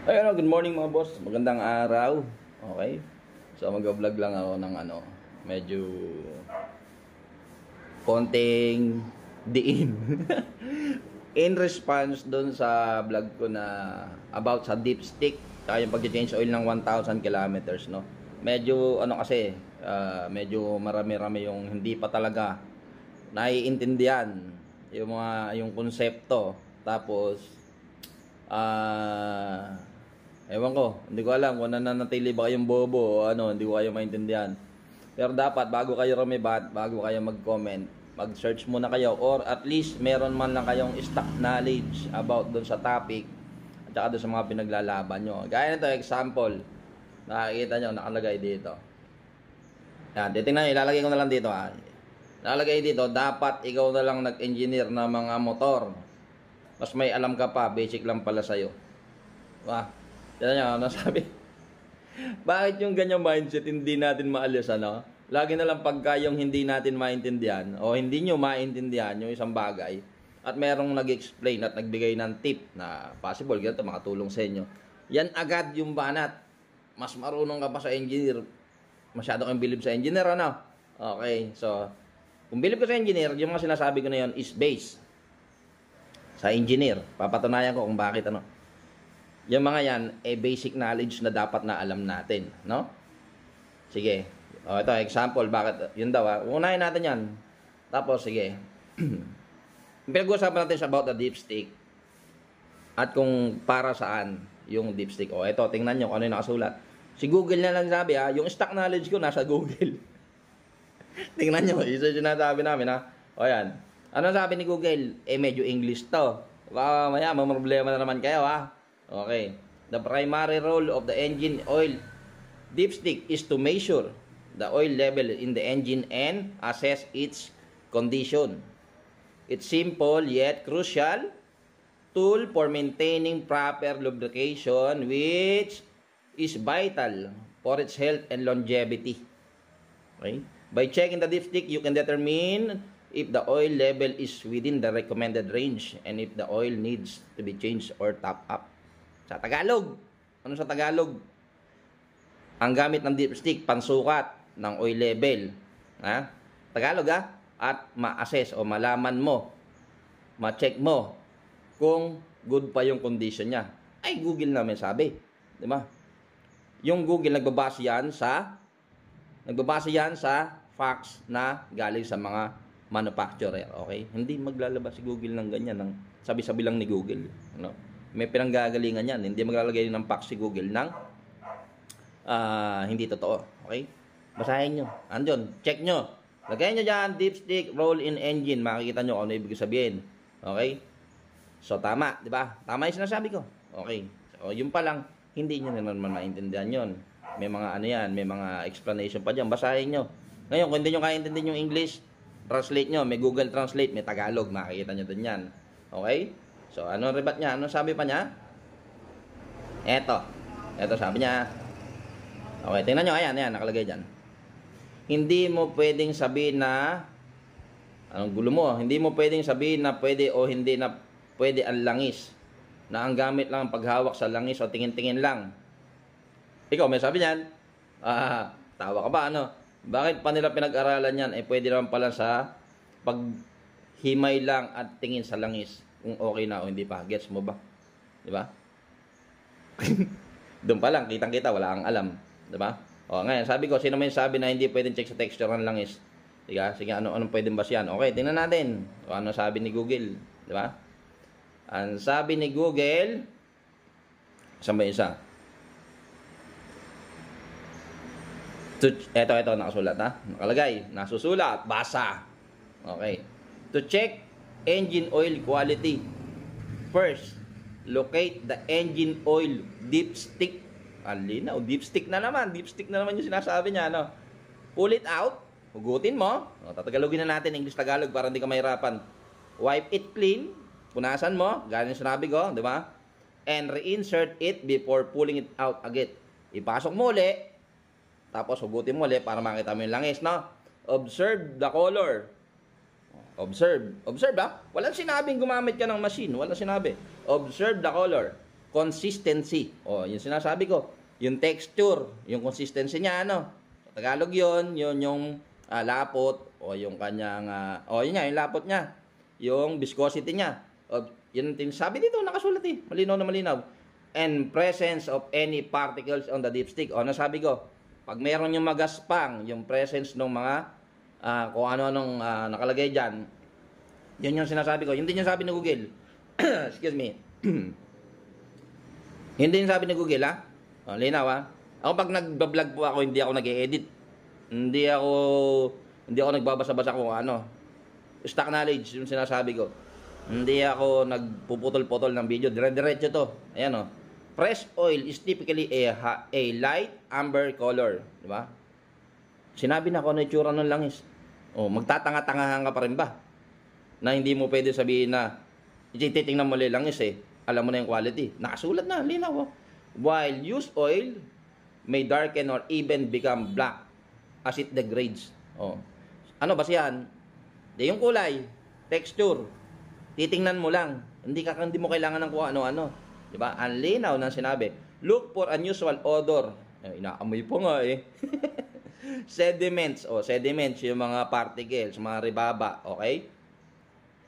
Ayun, good morning mga boss. Magandang araw. Okay? So mag-vlog lang ako ng medyo konting diin. In response doon sa vlog ko na about sa dipstick, kaya yung pag-change oil ng 1,000 kilometers, no? Medyo kasi, medyo marami-rami yung hindi pa talaga naiintindihan yung konsepto. Tapos ewan ko, hindi ko alam kung nananatili ba kayong bobo o hindi ko kayo maintindihan. Pero dapat, bago kayo rumibat, bago kayo mag-comment, mag-search muna kayo, or at least meron man lang kayong stock knowledge about doon sa topic at saka doon sa mga pinaglalaban nyo. Gaya nito, example, nakikita nyo, nakalagay dito. Yan, titingnan nyo, ilalagay ko na lang dito Nakalagay dito, dapat ikaw na lang nag-engineer ng mga motor. Mas may alam ka pa, basic lang pala sa'yo. Tignan nyo, nasabi. Bakit yung ganyang mindset hindi natin maalis, Lagi na lang pagka yung hindi natin maintindihan o hindi nyo maintindihan yung isang bagay at merong nag-explain at nagbigay ng tip na possible, ganito, makatulong sa inyo. Yan agad yung banat. Mas marunong ka pa sa engineer. Masyado kang bilib sa engineer, Okay, so, kung bilib ka sa engineer, yung mga sinasabi ko na yun is base sa engineer. Papatunayan ko kung bakit, Yung mga yan, basic knowledge na dapat na alam natin, no? Sige. Ito, example, bakit? Yun daw, unahin natin yan. Tapos, sige. Pinag-uusapan natin about the dipstick at kung para saan yung dipstick. Ito, tingnan nyo kung ano yung nakasulat. Si Google na lang sabi, yung stock knowledge ko nasa Google. Tingnan nyo, isa yung sinasabi namin, yan. Ano sabi ni Google? Medyo English to. Baka maya, may problema na naman kayo, Okay. The primary role of the engine oil dipstick is to measure the oil level in the engine and assess its condition. It's simple yet crucial tool for maintaining proper lubrication, which is vital for its health and longevity. Okay? By checking the dipstick, you can determine if the oil level is within the recommended range and if the oil needs to be changed or top up. Sa Tagalog, ano sa Tagalog? Ang gamit ng dipstick, pansukat ng oil level. Tagalog, at ma-assess o malaman mo, ma-check mo kung good pa yung condition niya. Ay, Google namin sabi. Di ba? Yung Google, nagbabase yan sa facts na galing sa mga manufacturer. Okay? Hindi maglalabas si Google ng ganyan, ng sabi-sabi lang ni Google. May pinanggagalingan yan. Hindi maglalagay ng facts si Google ng hindi totoo. Okay? Basahin nyo. Andun. Check nyo. Lagay nyo dyan, dipstick, roll in engine. Makikita nyo kung ano ibig sabihin. Okay? So, tama. Diba? Tama yung sinasabi ko. Okay. So, yun pa lang, hindi nyo naman maintindihan yun. May mga may mga explanation pa dyan. Basahin nyo. Ngayon, kung hindi nyo kaiintindihan yung English, translate nyo. May Google Translate, may Tagalog. Makikita nyo din yan. Okay? So, ano ribat niya? Ano sabi pa niya? Eto sabi niya. Okay, tingnan nyo. Ayan, nakalagay dyan. Hindi mo pwedeng sabihin na, anong gulo mo? Hindi mo pwedeng sabihin na pwede o hindi na pwede ang langis. Na ang gamit lang ang paghawak sa langis o tingin-tingin lang. Ikaw, may sabi niyan. Tawa ka ba, Bakit pa nila pinag-aralan yan? Pwede naman pala sa paghimay lang at tingin sa langis. Kung okay na o hindi pa. Gets mo ba? Di ba? Doon pa lang, kitang-kita, wala kang alam. Di ba? Ngayon, sabi ko, sino may sabi na hindi pwedeng check sa texture ng langis? Sige, anong pwedeng basyan? Okay, tingnan natin. Ano sabi ni Google? Di ba? Ang sabi ni Google, saan ba isa? Ito, nakasulat, Nakalagay, nasusulat, basa. Okay. To check engine oil quality. First, locate the engine oil dipstick. Alinaw, dipstick na naman. Dipstick na naman yung sinasabi niya, Pull it out. Hugutin mo. Tatagalogin na natin English-Tagalog para hindi ka mahirapan. Wipe it clean. Punasan mo. Ganyan sinabi ko, di ba? And reinsert it before pulling it out again. Ipasok mo uli. Tapos hugutin mo uli para makita mo yung langis, Observe the color. Observe, Walang sinabing gumamit ka ng machine. Walang sinabi. Observe the color. consistency. O, yung sinasabi ko, yung texture, yung consistency niya, ano? Sa Tagalog yun yung lapot, o yung kanyang, yun nga, yung lapot niya, yung viscosity niya. O, yun ang sabi dito, nakasulat eh, malinaw na malinaw. And presence of any particles on the dipstick. O, nasabi ko, pag meron yung magaspang, yung presence ng mga, kung ano-anong nakalagay dyan, yun yung sinasabi ko. Yun din yung sabi ni Google. Excuse me. Hindi yung sabi ni Google, ha? O, linaw, ha? Ako pag nagbablog po ako, hindi ako nag-e-edit. Hindi ako nagbabasa-basa kung ano. Stock knowledge, yung sinasabi ko. Hindi ako nagpuputol-putol ng video. Dire-diretso to. Ayan, o. Fresh oil is typically a light amber color. Di ba? Sinabi na ko na itsura ng langis. O, magtatanga-tangahan ka pa rin ba? Na hindi mo pwede sabihin na ititingnan mo lang langis eh. Alam mo na yung quality. Nakasulat na, linaw. Oh. While used oil may darken or even become black as it degrades. Oh. Ano ba siyan? Di yung kulay, texture. Titingnan mo lang. Hindi mo kailangan ng kung ano-ano. Di ba? Ang linaw ng sinabi. Look for unusual odor. Inaamoy po nga eh. Sediments. Sediments yung mga particles, mga ribaba. Okay?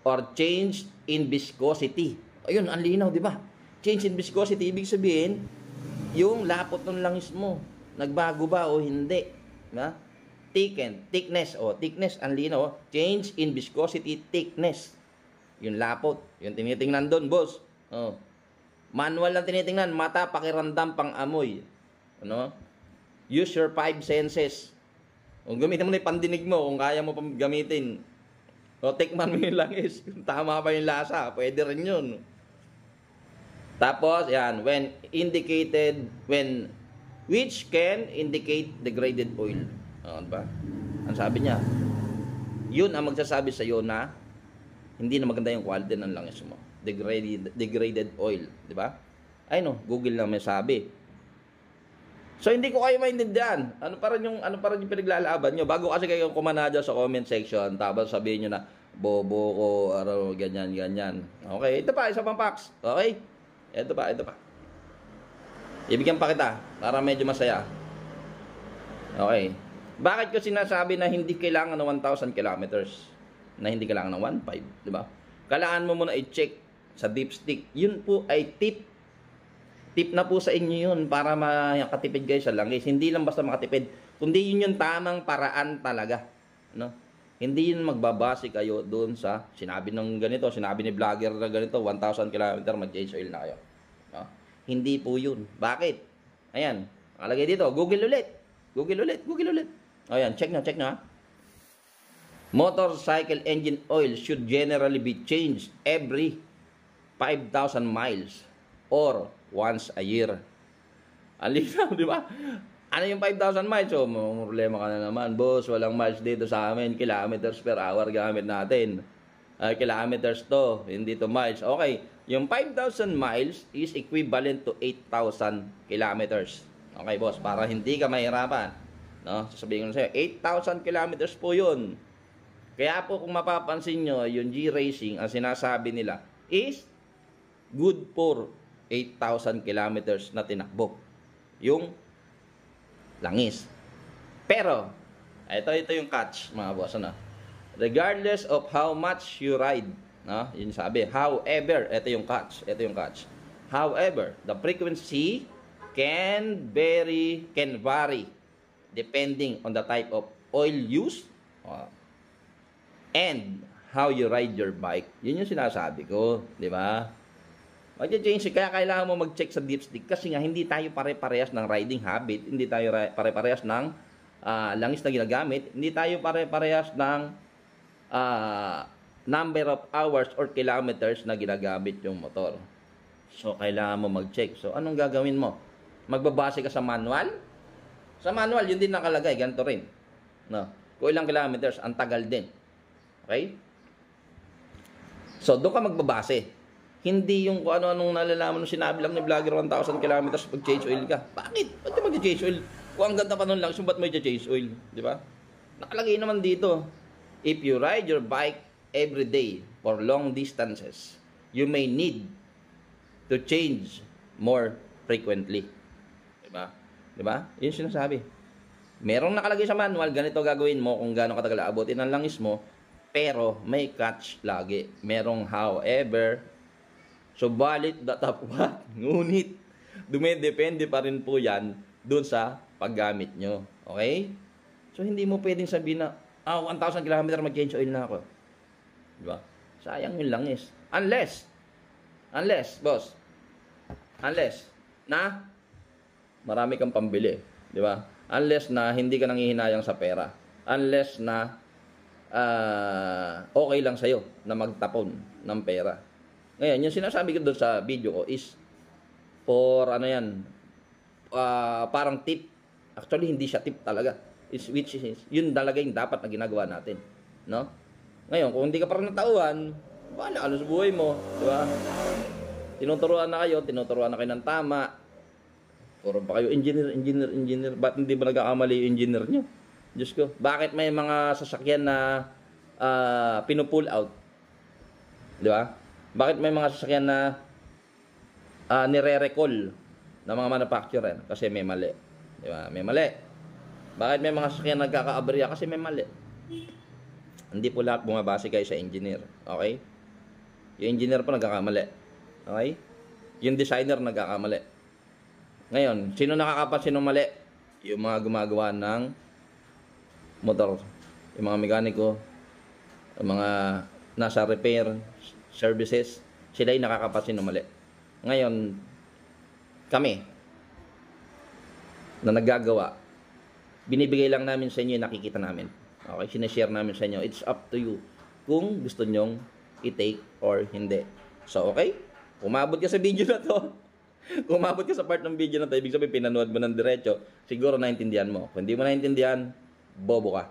Or change in viscosity. Ayun, ang linaw, di ba? Change in viscosity, ibig sabihin, yung lapot ng langis mo, nagbago ba o hindi? Na? Thickness, thickness, ang linaw. Change in viscosity, thickness. Yung lapot, yung tinitingnan doon, boss. Manual lang tinitingnan, mata, pakiramdam, pang-amoy. Ano? Use your 5 senses. Kung gamitin mo na yung pandinig mo, kung kaya mo pang gamitin, tikman mo yung langis. Kung tama pa yung lasa, pwede rin yun. Tapos, yan, which can indicate degraded oil. Diba? Ang sabi niya, yun ang magsasabi sa iyo na hindi na maganda yung quality ng langis mo. Degraded oil. Diba? Ay no, Google lang may sabi. So, hindi ko kayo maintindihan. Ano pa rin yung pinaglalaban nyo? Bago kasi kayo kumanadya sa comment section, tapos sabihin nyo na, bobo ko, ganyan. Okay, ito pa, isa pang facts. Okay? Ito pa. Ibigyan pa kita, para medyo masaya. Okay. Bakit ko sinasabi na hindi kailangan ng 1,000 kilometers? Na hindi kailangan ng 1,500, di ba? Kailangan mo muna i-check sa dipstick. Yun po ay tip. Tip na po sa inyo yun para makatipid kayo sa langis. Hindi lang basta makatipid, kundi yun yung tamang paraan talaga. No? Hindi yun magbabase kayo doon sa sinabi ng ganito, sinabi ni vlogger na ganito, 1,000 km mag-change oil na kayo. No? Hindi po yun. Bakit? Ayan, nakalagay dito, Google ulit. Ayan, check na. Motorcycle engine oil should generally be changed every 5,000 miles or once a year. Alinaw, di ba? Ano yung 5,000 miles? So, problema ka na naman, boss. Walang miles dito sa amin. Kilometers per hour gamit natin. Kilometers to, hindi to miles. Okay, yung 5,000 miles is equivalent to 8,000 kilometers. Okay, boss, para hindi ka mahirapan. No? Sasabihin ko na sa'yo, 8,000 kilometers po yun. Kaya po kung mapapansin nyo, yung G-Racing, ang sinasabi nila is good for 8,000 kilometers na tinakbo. Yung langis. Pero, ito yung catch, mga boss. Ano? Regardless of how much you ride, no? Yun sabi. However, ito yung catch. However, the frequency can vary depending on the type of oil used and how you ride your bike. Yun yung sinasabi ko, di ba? Mag-change, kaya kailangan mo mag-check sa dipstick kasi nga hindi tayo pare-parehas ng riding habit, hindi tayo pare-parehas ng langis na ginagamit, hindi tayo pare-parehas ng number of hours or kilometers na ginagamit yung motor. So, kailangan mo mag-check. So, anong gagawin mo? Magbabase ka sa manual? Sa manual, yun din nakalagay, ganito rin. No? Kung ilang kilometers, ang tagal din. Okay? So, doon ka magbabase. Hindi yung kung ano-anong nalalaman nung sinabi lang ni vlogger 1,000 kilometers pag-change oil ka. Bakit? Ba't mag-change oil? Kung ang ganda pa nun lang, ba't mo i-change oil? Di ba? Nakalagay naman dito. If you ride your bike every day for long distances, you may need to change more frequently. Diba? Diba? Yun sinasabi. Merong nakalagay sa manual, ganito gagawin mo kung gaano katagal aabutin ang langis mo, pero may catch lagi. Merong however, subalit datapwat. Ngunit, dumedepende pa rin po yan dun sa paggamit nyo. Okay? So, hindi mo pwedeng sabihin na, 1,000 kilometer mag-change oil na ako. Diba? Sayang yung langis. Unless, boss, na marami kang pambili. Diba? Unless na hindi ka nanghihinayang sa pera. Unless na okay lang sa'yo na magtapon ng pera. Ngayon, yung sinasabi ko doon sa video ko is for parang tip. Actually, hindi siya tip talaga. Which is, yun talaga yung dapat na ginagawa natin. No? Ngayon, kung hindi ka parang natauhan, bahala ka sa buhay mo. Diba? Tinuturuan na kayo ng tama. Puro pa kayo engineer. Ba't hindi ba nagkakamali yung engineer nyo? Diyos ko. Bakit may mga sasakyan na pinupull out? Di ba? Bakit may mga sasakyan na nire-recall ng mga manufacturer? Kasi may mali. Di ba? May mali. Bakit may mga sasakyan nagkakaaberya? Kasi may mali. Hindi po lahat bumabase kayo sa engineer. Okay? Yung engineer po nagkakamali. Okay? Yung designer nagkakamali. Ngayon, sino nakakapansin ng mali? Yung mga gumagawa ng motor. Yung mga mekaniko, yung mga nasa repair services, sila yung nakakapansin ng mali. Ngayon, kami, na naggagawa, binibigay lang namin sa inyo yung nakikita namin. Okay? Sinashare namin sa inyo. It's up to you kung gusto nyong i-take or hindi. So, okay? Umabot ka sa video na to. Kung umabot ka sa part ng video na to, ibig sabihin pinanood mo ng diretso, siguro naintindihan mo. Kung hindi mo naintindihan, bobo ka.